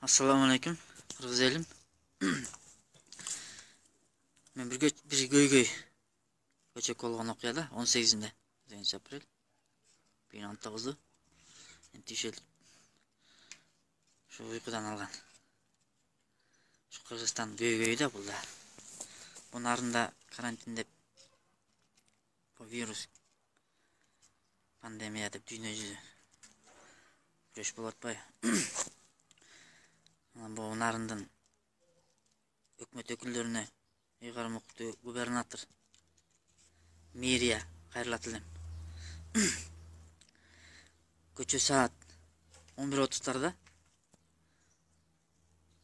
Assalamu alaikum, Kırgız elim. Men bir göy көчөк болгон окуяда 18-inde 9 aprel 2019 ентишел şu uykudan algan. Şu Kırgızstan göy da bul da. Bunların da karantinde bu virus pandemiya dep dünya yüzü күрөш болуп атпайбы? Bu narından өкмөт өкүлдөрүнө ыйгарым укуктуу губернатор мэрия кайрылат элем. Көчө саат 11:30-тарда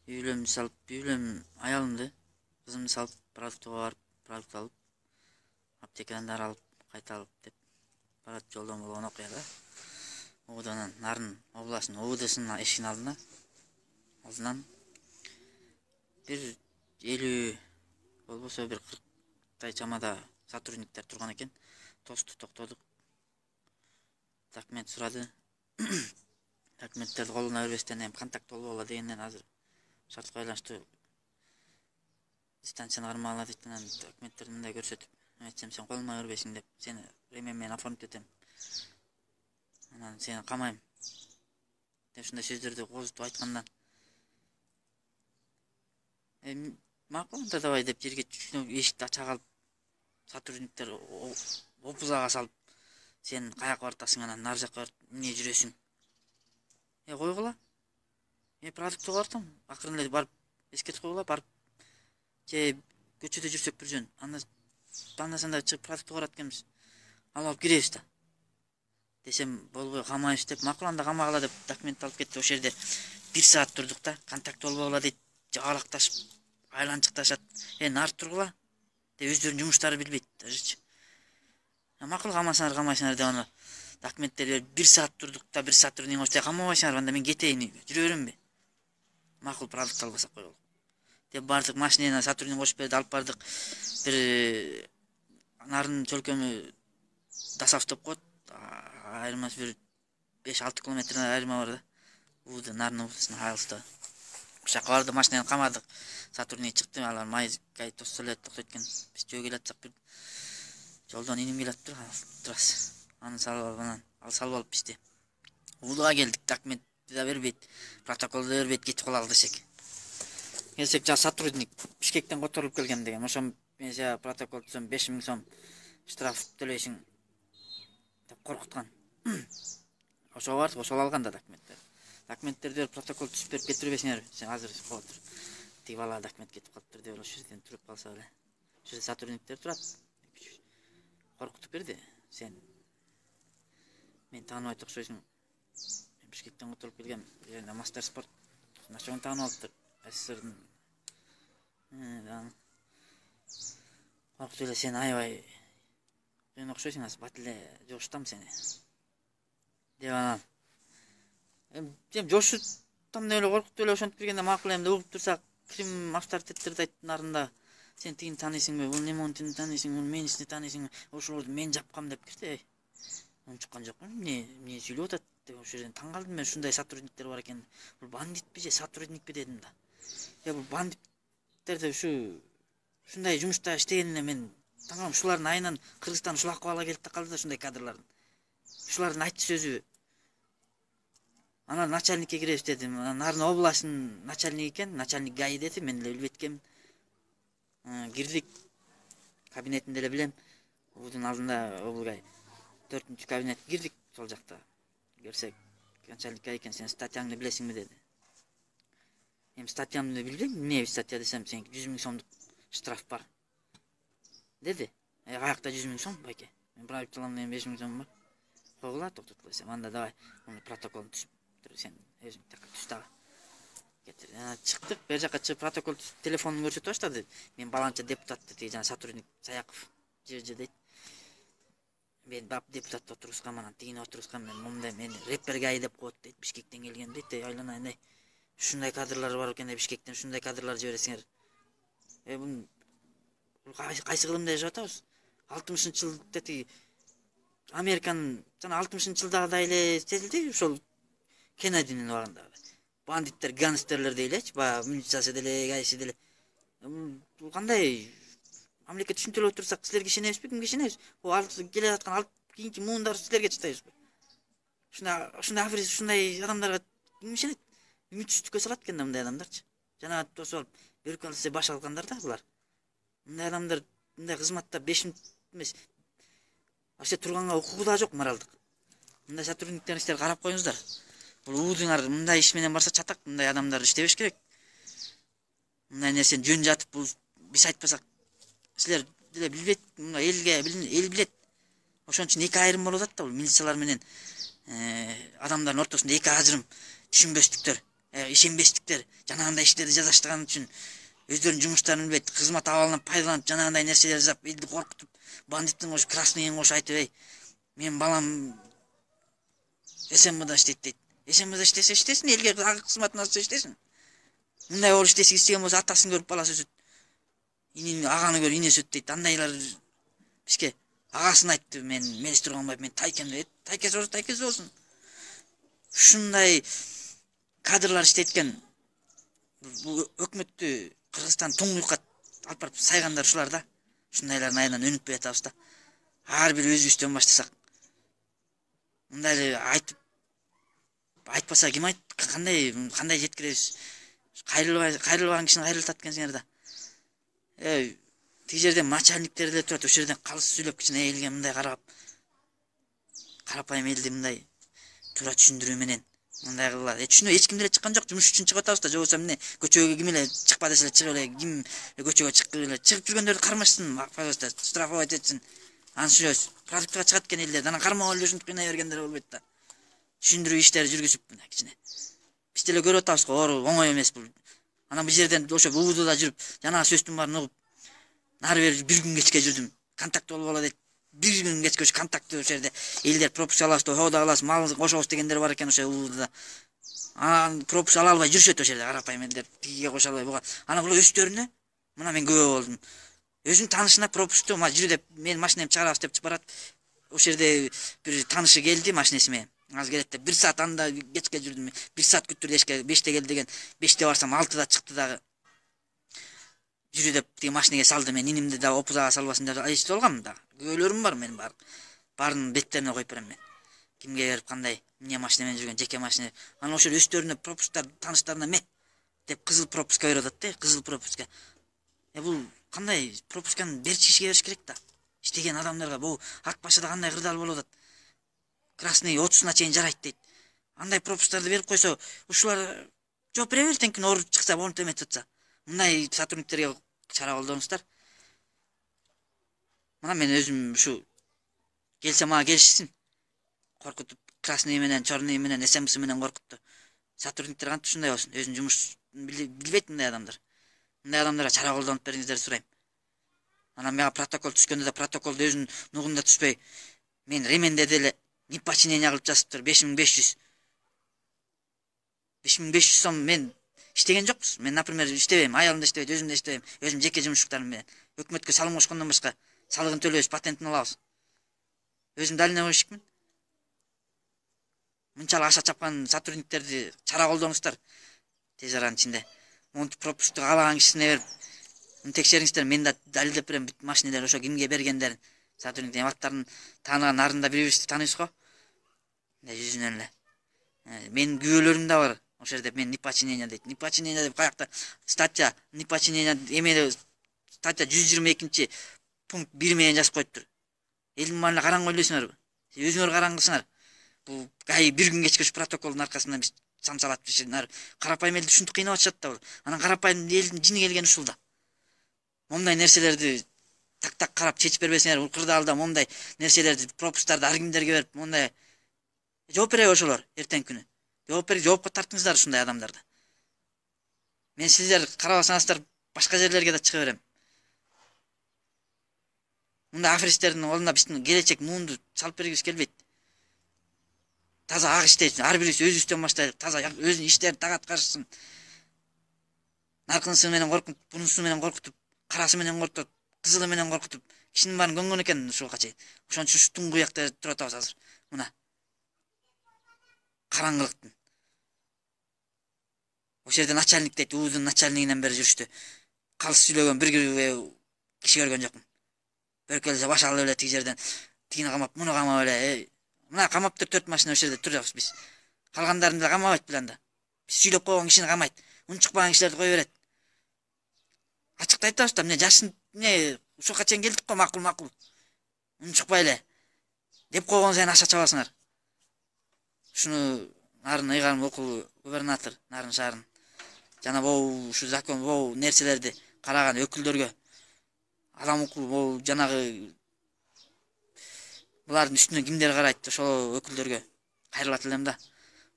үйлөм аялымды, кызымды салып продуктка барып, продукт алып, аптекадан дары алып, кайта алып деп барат жолдон болгон окуяда. Одан Нарын областынын ОВДсынын эшигинин алдынан bir 50 болбосо bir 40 чамада сотрудниктер турган экен. Токтодук. Документ сурады. Документтерди колуна бербестен эми контакт болбогула дегенден азыр шартка байланыштуу дистанцияны кармагыла дейт. Анан документтерди мындай көрсөтүп, айтсам сен колума бербейсиң деп, сени эме менен оформить этем. Анан сени камайм деп ушундай сөздөрдү козутуп айткандан макул да давай деп жерге эшикти ача калып сотрудниктер опузага салып сен каяка бартасың, анан нар жакка эмне жүрөсүң? Койгула. Продуктка бардым. Акырын эле барып эскертип койгула, барып же көчөдө жүрсөк бир жөн. Анда-санда чыгып продуктка барат экенбиз. Алып киребиз да. Десем болбой камайбыз деп, макул анда камагыла деп документ алып кетти. Ошол жерде 1 саат турдук да, контакт болбогула дейт. Жагалакташып, айланчыкташат. Нар тургула деп өздөрүнүн жумуштары билбейт ажычы. Макул камасаңар камайсыңар деп аны документтерди берип 1 саат турдук да, 1 саат турдун ошто камабайсыңар, анда мен кетейин, жүрө беремби? Макул продукт албасак коелу. Деп бардык, машинени сотрудник кошуп берди, алып бардык. Bir Нарын чөлкөмү Дасов деп коет. Айырмасы bir 5-6 километр айырма бар да. Ууда Нарын областына айылышта. Ошака барды, машинени камадык. Сотрудник чыкты, алар майыз кай тосолет токтойт экен. Биз жөө келатсак бир жолдон иним келат турас. Аны салып алып, анан ал салып алып бизди. Уулуга келдик, документти да бербейт, протоколду да бербейт, кетип калалы десек. Келсек жа сотрудник Бишкектен которулуп келген деген. Ошо мен сага протокол түзөм, 5000 сом штраф төлөйсүң деп коркуткан. Ошо бардык, ошол алган да документтерди. Документтерди берип протокол түзүп берип кетирбесиңер, сен азыр коотур. Тиги бала документ кетип калыптыр деп ошол жерден туруп калса эле. Ошо жерде сотрудниктер турат. Коркутуп берди. Сен мен тааныбайт окшойсуң. Мен Бишкектен которуп келгем. Жерде мастер спорт начогун таанып алыптыр. СССРдин. Коркутуп эле сен аябай мен окшойсуң, азыр бат эле жошутам сени. Деп анан эми жошутам деп эле коркутуп эле ошентип бергенде макул эми угуп турсак, ким авторитеттерди айттын нарында. Сен тигини тааныйсыңбы? Бул немонтини тааныйсыңбы? Бул менисини тааныйсыңбы? Ошолорду мен жапкам деп кирди. Унчуккан жокмун. Эмне сүйлөп атат деп ошол жерден таң калдым мен. Ушундай сотрудниктер бар экен. Бул бандитпи же сотрудникпи дедим да. Бул бандиттерди ушундай жумушта иштегенине мен таң калдым. Ушулардын айынан Кыргызстан ушул акыбалга келип да калды да, ушундай кадрлардын. Ушулардын айтчу сөзү. Анан начальникке киребиз дедим. Нарын областынын начальниги экен, начальник ГАИ деди, мен эле билбейт экенмин. Кирдик. Кабинетинде эле билем. Будун алдында облгай 4-кабинет кирдик сол жакта. Келсек, начальник ГАИ экен, сен статьяңды билесиңби деди. Эми статьямды билбейм, эмне статья десем, сен 100 000 сомдук штраф бар. Деди. Каякта 100 000 сом байке? Мен правительчиламда 5 000 сом бар. Койгула, токтотуп койсом, анда давай протоколун түзүп сен өзүң такка түз дагы. Кетир. Чыктык, бер жакка чыгып протокол түзүп телефонун көрсөтүп баштады. Мен баланча депутат деди, жана сотрудник Саяков же дейт. Мен бап депутат отурускам, анан тигине отурускам, мен мындай мени репер ГАИ деп коет дейт, Бишкектен келген дейт. Айланайын, ушундай кадрлар бар экен, Бишкектен ушундай кадрлар жибересиңер. Бул кайсы кылымда жашап атабыз? 60-жылдагы дети Американын жана 60-жылдагыдай эле сезилди ошол Кеннединин убагында. бандиттер, гангстерлер дейлечи, баягы милициясы деле, кайсы деле. Бул кандай мамлекет түшүндүрүп турсак, силерге ишенебизби, кимге ишенебиз? Бул келе жаткан алып кийинки муундар силерге чыдайбызбы? Ушундай аферист, ушундай адамдарга ким ишенет? Үмүтсүздүккө салат экен да мындай адамдарчы. Жана тосуп алып, бирөкөлсе баш алгандар да булар. Мындай адамдар мындай кызматта 5 мүнөт эмес. Вообще турганга укугу да жок моралдык. Мындай сотрудниктерин силер карап коюңуздар. Бул уудуңар мындай иш менен барса чатак, мындай адамдар иштебеш керек. Мындай нерсени жөн жатып бул биз айтпасак, силер деле билбейт, элге эл билет. Ошон үчүн эки айрым болуп атат да бул милициялар менен адамдардын ортосунда эки ажырым, түшүнбөстүктөр, ишенбестиктер, жанагындай иштерди жазаштаган үчүн өздөрүнүн жумуштарын билбейт, кызмат абалынан пайдаланып жанагындай нерселер жасап, элди коркутуп, бандиттин кош, красныйын кош айтып, менин балам СМБда иштейт дейт. СМБда иштесе иштесин, элге кызматын алса иштесин. Мындай оор иштесин истеген болсо атасын көрүп баласы өсөт. Аганы көрүп инеси өсөт дейт. Андайлар бизге агасын айтты, мен турганбайм, мен тайкем дейт. Тайкеси болсун. Ушундай кадрлар иштеткен бул өкмөттү Кыргызстан туңгуйукка алып барып сайгандар ушулар да. Ушундайлардын айынан өнүкпөй атабыз да. Ар бир өзүбүздөн баштасак. Мындай айтпаса ким кандай жеткиребиз? Кайрылбаган кишини кайрылтат экенсиңер да. Тиги жерден начальниктер деле турат, ошол жерден калыс сүйлөп кичине элге мындай карап, карапайым элди мындай туура түшүндүрүү менен мындай кылгыла. Түшүнө эч ким деле чыккан жок, жумуш үчүн чыгып атабыз да, жок болсо эмне көчөгө ким эле чыкпа деселе чыгып эле, ким көчөгө чыгып эле, чыгып жүргөндөрдү кармашсын, пожалуйста, штрафовать этсин. Анын сүйлөбүз. Продуктка чыгат экен элдер, анан кармап эле ушинтип кыйнай бергендер болбойт да. Түшүндүрүү иштери жүргүзүп мына кичине. Биз деле көрүп атабыз го, оңой эмес бул. Анан бул жерден ошо уудуда жүрүп, жанагы сөздүн баарын угуп, нары бери бир күн кечке жүрдүм. Контакт болуп алат дейт. Бир күн кечке ошо контакты ошо жерде элдер пропуск алабыз, тоодо алабыз, малды кошобуз дегендер бар экен ошо уудуда. Анан пропуск ала албай жүрүшөт ошо жерде карапайым элдер, тигиге кошо албай буга. Анан бул өздөрүнө, мына мен күбө болдум. Өзүнүн таанышына пропускту жүрү деп, мен машинемди чыгарабыз деп барат. Ошол жерде бир таанышы келди машинеси менен. Азыр келет деп 1 саат анда кечке жүрдүм. 1 саат күттүр дешке, 5те келди деген. 5те барсам 6да чыкты дагы. Жүрү деп тиги машинеге салды, мен инимди да опузага салбасын деп эстип алгам да. Күбөлөрүм бар менин баарын беттерине коюп берем мен. Кимге берип кандай, эмне машина менен жүргөн, жеке машина. Анан ошол өздөрүнө пропусктар тааныштарына ме деп кызыл пропуска берип атат да, кызыл пропуска. Бул кандай пропусканы кишиге бериш керек да. Иштеген адамдарга бул ак башыда кандай кырдаал болуп атат. Красный 30-на чейин жарайт дейт. Андай пропусктарды берип койсо, ушулар жооп бере берет энкен, оор чыкса, болуп эметип атса. Мындай сотрудниктерге чара колдонуңуздар. Мына мен өзүм ушу келсе мага келишсин. Коркутуп, красный менен, черный менен, СМС менен коркутту. Сотрудниктер кантип ушундай болсун? Өзүнүн жумуш билбейт мындай адамдар. Мындай адамдарга чара колдонуп бериңиздерди сурайм. Анан мага протокол түшкөндө да протоколду өзүнүн нугунда түшпөй, мен ременде деле неподчинение кылып жазыптыр 5500. 5500 сом мен иштеген жокпуз. Мен, например, иштебейм, аялым да иштебейт, өзүм да иштебейм. Өзүм жеке жумушчуктарым менен. Өкмөткө салым кошкондон башка салыгын төлөбүз, патентин алабыз. Өзүм дальнобойщикмин. Мынчалык аша чапкан сотрудниктерди чара колдонуңуздар. Тез аранын ичинде. Монтип пропускту каалаган кишисине берип, текшериңиздер, мен да далилдеп берем бүт машинелер ошо кимге бергендерин. Сотрудниктин аттарын таанаган нарында бири-бирибизди тааныйбыз го. Жүзүнөн эле. Мен күбөлөрүм да бар. Ошол жерде мен неподчинение дейт. Неподчинение деп каякта статья неподчинение эмеде статья 122 пункт 1 менен жазып коюптур. Элдин баарын караңгы ойлойсуңарбы? Өзүңөр караңгысыңар. Бул гай бир күн кечке протоколдун аркасында биз самсалат бишинер. Карапайым элди ушинтип кыйнап атышат да бул. Анан карапайым элдин жини келген ушул да. Момдай нерселерди так карап чечип бербесеңер, бул кырдаалда момдай нерселерди, пропусктарды ар кимдерге берип, мондай жооп береби ошолор эртең күнү. Жоопко тартыңыздар ушундай адамдарды. Мен сиздер карабасаңыздар башка жерлерге да чыга берем. Мындай аферисттердин колуна биздин келечек муунду салып бергибиз келбейт. Таза ак иштейт, ар бирибиз өзүбүздөн баштайлык, таза өзүнүн иштерин так аткарышсын. Наркынысы менен коркутуп, бунусу менен коркутуп, карасы менен коркутуп, кызылы менен коркутуп, кишинин баарын көңгөн экен ушуга чейин. Ошон үчүн ушу туңгуякта туруп атабыз азыр. Мына караңгылыктын Ошол жерде начальник дейт, УУЗдун начальнигинен бери жүрүштү. Калыс сүйлөгөн бир киши көргөн жокмун. Бөркөлсө баш алып эле тиги жерден тигини камап, муну камап эле. Мына камаптыр 4 машина ошол жерде турабыз биз. Калгандарын да камабайт биле анда. Биз сүйлөп койгон кишини камайт. Унчукпаган кишилерди кое берет. Ачыкта айтабыз да, эмне жашын ушуга чейин келдик го, макул. Унчукпай эле деп койгон сайын аша чабасыңар. Ушуну нарын ыйгарым окул губернатор Нарын шаарынын жана могу ушу закон могу нерселерди караган өкүлдөргө адам укугу могу жанагы булардын үстүнөн кимдер карайт, ошол өкүлдөргө кайрылат элем да.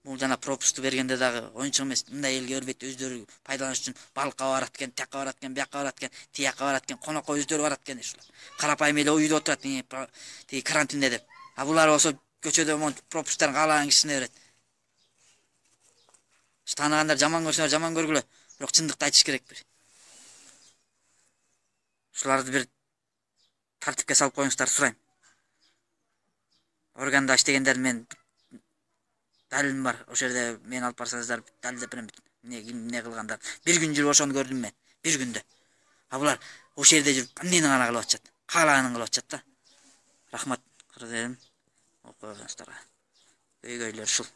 Бул жана пропусту бергенде дагы оюнчук эмес, мындай элге өрбөйт, өздөрү пайдаланыш үчүн балыкка барат экен, тияка барат экен, бияка барат экен, тияка барат экен, конокко өздөрү барат экен ушулар. Карапайым эле үйдө отурат, тиги карантинде деп. А булар болсо көчөдө монтип пропусттарын каалаган кишисине берет. Тааныгандар жаман көрсөңөр жаман көргүлө, бирок чындыкты айтыш керек бир. Ушуларды бир тартипке салып коюңуздар сурайм. Органда иштегендер мен далилим бар. Ошол жерде мен алып барсаңыздар далилдеп берем. Эмне кылгандар. Бир күн жүрүп ошону көрдүм мен. Бир күндө. А булар ошол жерде жүрүп эмнени гана кылып атышат. Каалаганын кылып атышат да. Рахмат. Кырдым. Окуңуздарга. Өйгөйлөр ушул.